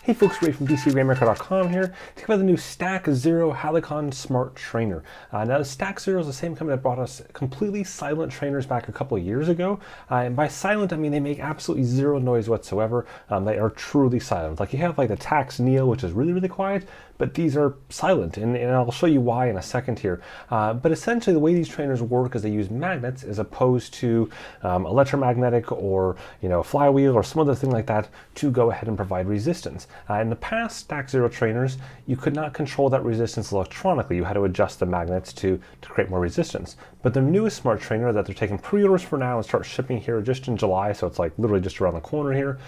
Hey folks, Ray from DCRainmaker.com here to talk about the new Stac Zero Halcyon Smart Trainer. Now the Stac Zero is the same company that brought us completely silent trainers back a couple of years ago. And by silent, I mean they make absolutely zero noise whatsoever. They are truly silent. Like you have like the Tax Neo, which is really, really quiet, but these are silent, and I'll show you why in a second here. But essentially the way these trainers work is they use magnets as opposed to electromagnetic or flywheel or some other thing like that to go ahead and provide resistance. In the past Stac Zero trainers, you could not control that resistance electronically. You had to adjust the magnets to create more resistance. But the newest smart trainer that they're taking pre-orders for now and start shipping here just in July, so it's like literally just around the corner here,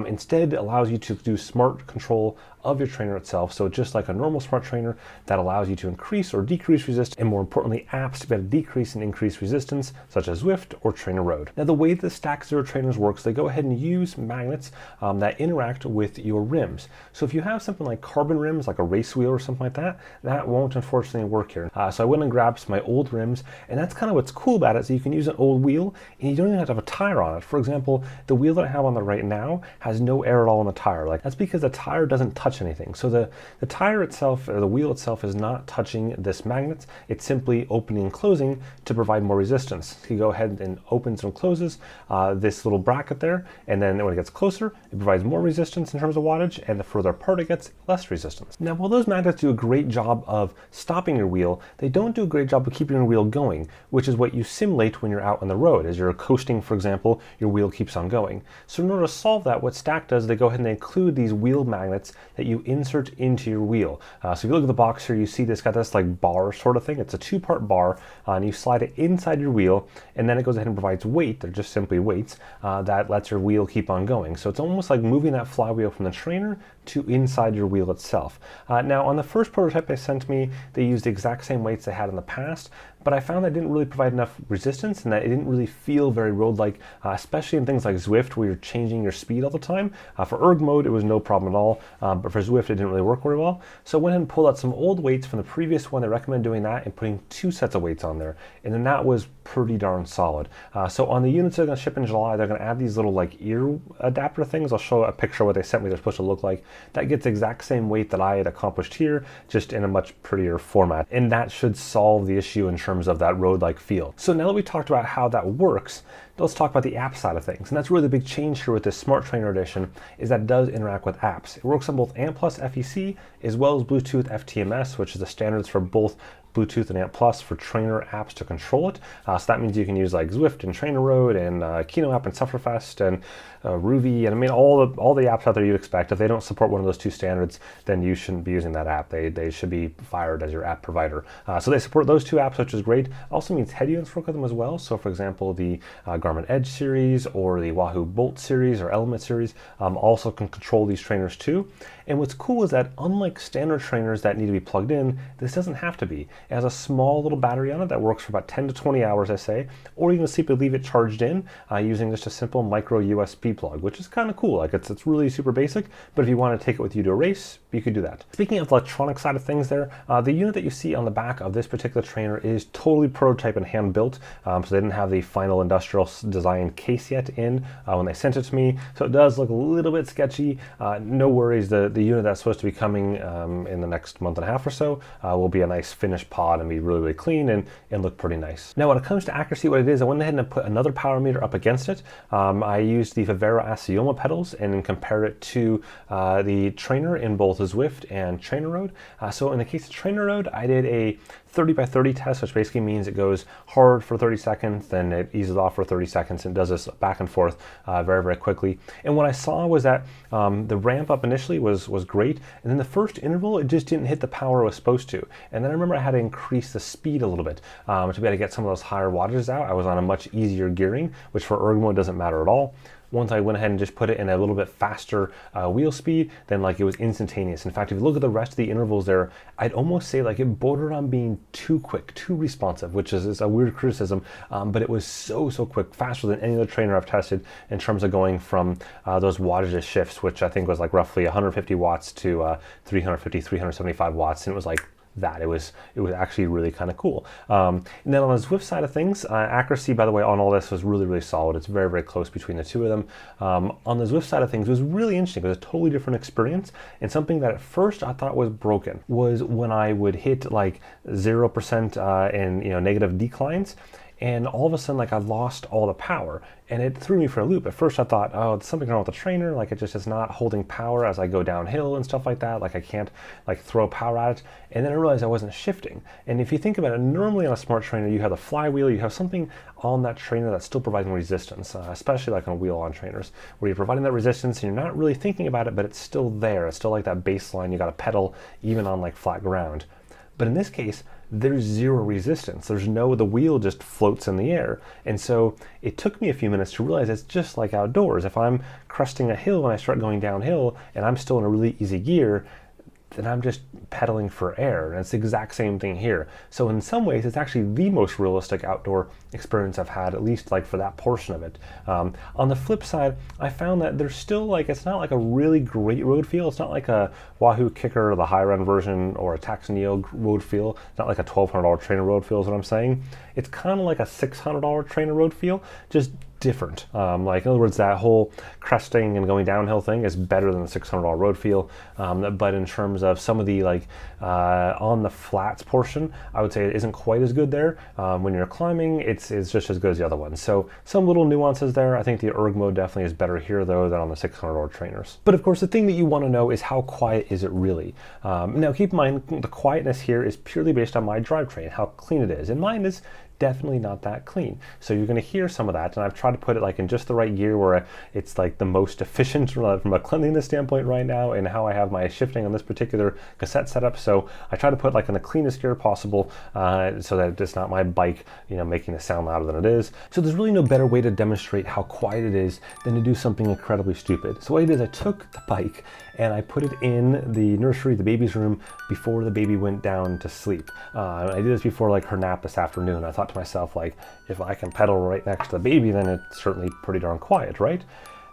instead allows you to do smart control of your trainer itself. So just like a normal smart trainer that allows you to increase or decrease resistance, and more importantly apps to be able to decrease and increase resistance, such as Zwift or TrainerRoad. Now the way the Stac Zero trainers works, they go ahead and use magnets that interact with your rims. So if you have something like carbon rims, like a race wheel or something like that, that won't unfortunately work here. So I went and grabbed some of my old rims, and that's kind of what's cool about it. So you can use an old wheel and you don't even have to have a tire on it. For example, the wheel that I have on there right now has no air at all in the tire. Like that's because the tire doesn't touch anything. So the tire itself, or the wheel itself, is not touching this magnet. It's simply opening and closing to provide more resistance. So you go ahead and opens and closes this little bracket there, and then when it gets closer, it provides more resistance in terms of wattage, and the further apart it gets, less resistance. Now while those magnets do a great job of stopping your wheel, they don't do a great job of keeping your wheel going, which is what you simulate when you're out on the road. As you're coasting, for example, your wheel keeps on going. So in order to solve that, what Stac does, they go ahead and they include these wheel magnets that you insert into your wheel. So if you look at the box here, you see this got this like bar sort of thing. It's a two-part bar, and you slide it inside your wheel, and then it goes ahead and provides weight. They're just simply weights that lets your wheel keep on going. So it's almost like moving that flywheel from the trainer to inside your wheel itself. Now on the first prototype they sent me, they used the exact same weights they had in the past, but I found that didn't really provide enough resistance and that it didn't really feel very road-like, especially in things like Zwift where you're changing your speed all the time. For erg mode it was no problem at all, but for Zwift it didn't really work very well. So I went ahead and pulled out some old weights from the previous one. They recommend doing that and putting 2 sets of weights on there, and then that was pretty darn solid. So on the units they're going to ship in July, they're going to add these little like ear adapter things. I'll show a picture of what they sent me they're supposed to look like. That gets the exact same weight that I had accomplished here, just in a much prettier format, and that should solve the issue in terms of that road-like feel. So now that we talked about how that works, let's talk about the app side of things. And that's really the big change here with this Smart Trainer Edition, is that it does interact with apps. It works on both ANT+ FEC as well as Bluetooth FTMS, which is the standards for both Bluetooth and ANT+ for trainer apps to control it. So that means you can use like Zwift and TrainerRoad and Kinomap and SufferFest and Rouvy, and I mean all the apps out there you'd expect. If they don't support one of those 2 standards, then you shouldn't be using that app. They should be fired as your app provider. So they support those 2 apps, which is great. Also means head units work with them as well. So for example, the Garmin Edge series or the Wahoo Bolt series or Element series also can control these trainers too. And what's cool is that unlike standard trainers that need to be plugged in, this doesn't have to be. It has a small little battery on it that works for about 10 to 20 hours, I say, or you can simply leave it charged in using just a simple micro USB plug, which is kind of cool. Like it's really super basic, but if you want to take it with you to a race, you could do that. Speaking of the electronic side of things there, the unit that you see on the back of this particular trainer is totally prototype and hand built, so they didn't have the final industrial design case yet in when they sent it to me, so it does look a little bit sketchy. No worries, the unit that's supposed to be coming in the next month and a half or so will be a nice finished pod and be really, really clean and look pretty nice. Now when it comes to accuracy, what it is, I went ahead and put another power meter up against it. I used the Vivero Asioma pedals and compared it to the trainer in both Zwift and TrainerRoad. So in the case of TrainerRoad, I did a 30 by 30 test, which basically means it goes hard for 30 seconds, then it eases off for 30 seconds and does this back and forth very, very quickly. And what I saw was that the ramp up initially was great, and then the first interval, it just didn't hit the power it was supposed to. And then I remember I had to increase the speed a little bit to be able to get some of those higher wattages out. I was on a much easier gearing, which for erg mode doesn't matter at all. Once I went ahead and just put it in a little bit faster wheel speed, then like it was instantaneous. In fact, if you look at the rest of the intervals there, I'd almost say like it bordered on being too quick, too responsive, which is a weird criticism, but it was so quick, faster than any other trainer I've tested in terms of going from those wattage shifts, which I think was like roughly 150 watts to 350, 375 watts, and it was like that. It was actually really kind of cool. And then on the Zwift side of things, accuracy, by the way, on all this was really, really solid. It's very, very close between the two of them. On the Zwift side of things, it was really interesting. It was a totally different experience, and something that at first I thought was broken was when I would hit like 0% and negative declines, and all of a sudden, like, I lost all the power, and it threw me for a loop. At first I thought, oh, it's something wrong with the trainer, like it just is not holding power as I go downhill and stuff like that, like I can't like throw power at it. And then I realized I wasn't shifting. And if you think about it, normally on a smart trainer, you have the flywheel, you have something on that trainer that's still providing resistance, especially like on wheel-on trainers, where you're providing that resistance and you're not really thinking about it, but it's still there. It's still like that baseline, you got to pedal even on like flat ground. But in this case, there's zero resistance. The wheel just floats in the air. And so it took me a few minutes to realize it's just like outdoors. If I'm cresting a hill and I start going downhill and I'm still in a really easy gear, then I'm just pedaling for air. And it's the exact same thing here. So in some ways, it's actually the most realistic outdoor experience I've had, at least like for that portion of it. On the flip side, I found that there's still like, it's not like a really great road feel. It's not like a Wahoo Kicker, the higher end version, or a Tax Neo road feel. It's not like a $1,200 TrainerRoad feel is what I'm saying. It's kind of like a $600 TrainerRoad feel, just different. Like in other words, that whole cresting and going downhill thing is better than the $600 road feel. But in terms of some of the like on the flats portion, I would say it isn't quite as good there. When you're climbing, it's just as good as the other one. So some little nuances there. I think the erg mode definitely is better here though than on the $600 trainers. But of course, the thing that you want to know is how quiet is it really? Now keep in mind, the quietness here is purely based on my drivetrain, how clean it is. And mine is definitely not that clean. So you're going to hear some of that, and I've tried to put it like in just the right gear where it's like the most efficient from a cleanliness standpoint right now, and how I have my shifting on this particular cassette setup. So I try to put like in the cleanest gear possible so that it's not my bike, making it sound louder than it is. So there's really no better way to demonstrate how quiet it is than to do something incredibly stupid. So what I did is I took the bike and I put it in the nursery, the baby's room, before the baby went down to sleep. I did this before like her nap this afternoon. I thought to myself, like, if I can pedal right next to the baby, then it's certainly pretty darn quiet, right?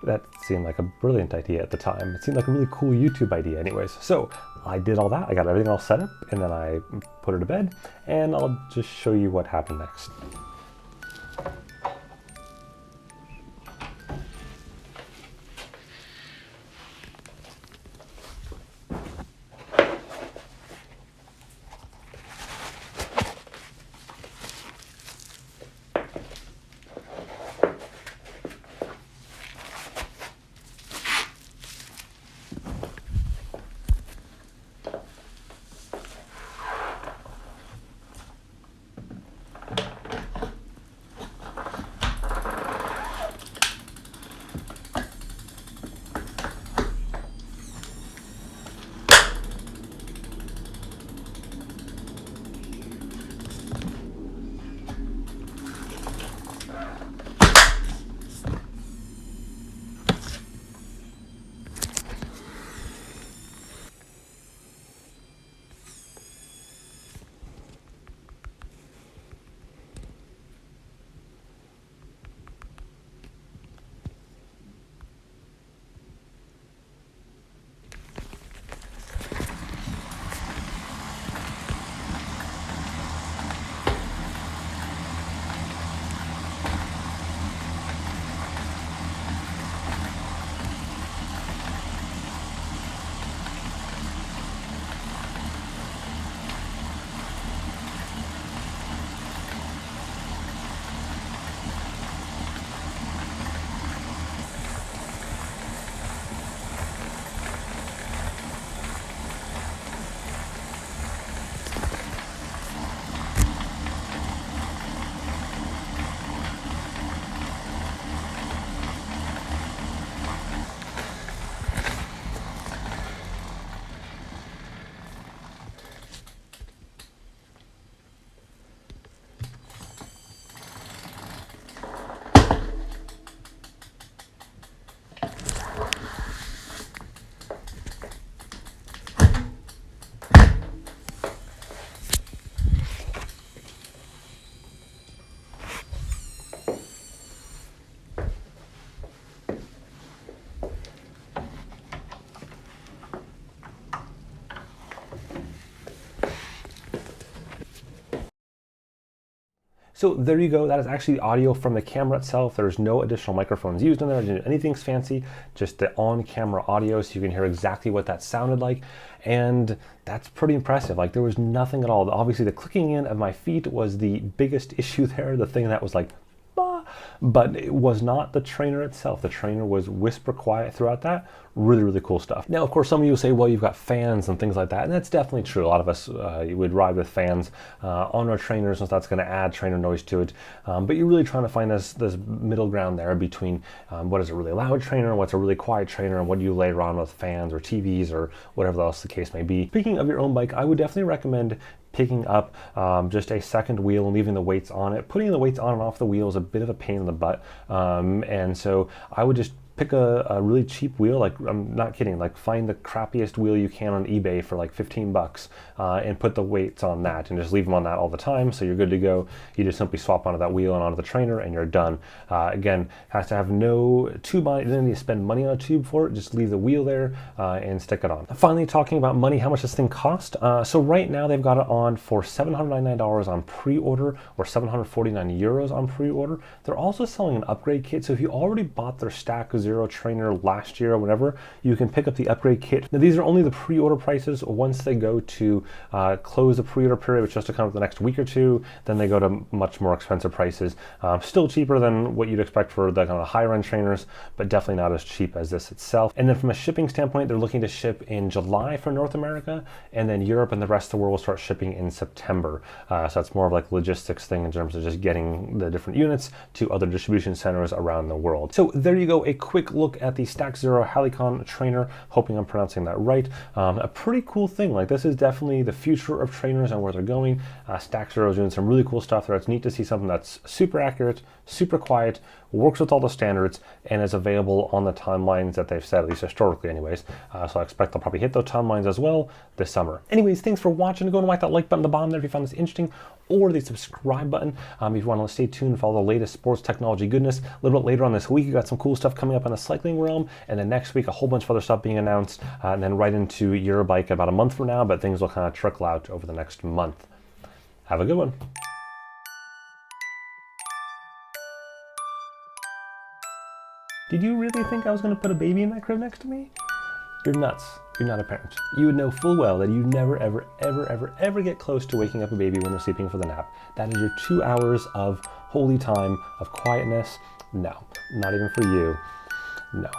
That seemed like a brilliant idea at the time. It seemed like a really cool YouTube idea anyways. So I did all that, I got everything all set up, and then I put her to bed, and I'll just show you what happened next. So there you go. That is actually audio from the camera itself. There's no additional microphones used in there. Anything's fancy, just the on-camera audio, so you can hear exactly what that sounded like. And that's pretty impressive. Like, there was nothing at all. Obviously, the clicking in of my feet was the biggest issue there. The thing that was like, bah, but it was not the trainer itself. The trainer was whisper quiet throughout that. Really, really cool stuff. Now, of course, some of you will say, well, you've got fans and things like that, and that's definitely true. A lot of us would ride with fans on our trainers, and so that's going to add trainer noise to it. But you're really trying to find this middle ground there between what is a really loud trainer, what's a really quiet trainer, and what do you layer on with fans or TVs or whatever else the case may be. Speaking of your own bike, I would definitely recommend picking up just a second wheel and leaving the weights on it. Putting the weights on and off the wheel is a bit of a pain in the butt, and so I would just pick a really cheap wheel. Like, I'm not kidding, like find the crappiest wheel you can on eBay for like 15 bucks and put the weights on that and just leave them on that all the time, so you're good to go. You just simply swap onto that wheel and onto the trainer and you're done. Again, has to have no tube on it. You don't need to spend money on a tube for it. Just leave the wheel there and stick it on. Finally, talking about money, how much this thing cost. So right now they've got it on for $799 on pre-order, or 749 euros on pre-order. They're also selling an upgrade kit, so if you already bought their Stac Zero trainer last year or whatever, you can pick up the upgrade kit. Now, these are only the pre-order prices. Once they go to close the pre-order period, which is just to come up the next week or two, then they go to much more expensive prices. Still cheaper than what you'd expect for the kind of higher end trainers, but definitely not as cheap as this itself. And then from a shipping standpoint, they're looking to ship in July for North America, and then Europe and the rest of the world will start shipping in September. So that's more of like logistics thing in terms of just getting the different units to other distribution centers around the world. So there you go, a quick look at the Stac Zero Halcyon trainer. Hoping I'm pronouncing that right. A pretty cool thing. Like, this is definitely the future of trainers and where they're going. Stac Zero is doing some really cool stuff there. It's neat to see something that's super accurate, super quiet, works with all the standards, and is available on the timelines that they've set, at least historically anyways. So I expect they'll probably hit those timelines as well this summer. Anyways, thanks for watching. Go and whack that like button at the bottom there if you found this interesting, or the subscribe button if you want to stay tuned for all the latest sports technology goodness. A little bit later on this week, you got some cool stuff coming up in the cycling realm, and then next week a whole bunch of other stuff being announced, and then right into Eurobike about a month from now, but things will kind of trickle out over the next month. Have a good one. Did you really think I was going to put a baby in that crib next to me? You're nuts. You're not a parent. You would know full well that you never, ever, ever, ever, ever get close to waking up a baby when they're sleeping for the nap. That is your 2 hours of holy time, of quietness. No, not even for you. No.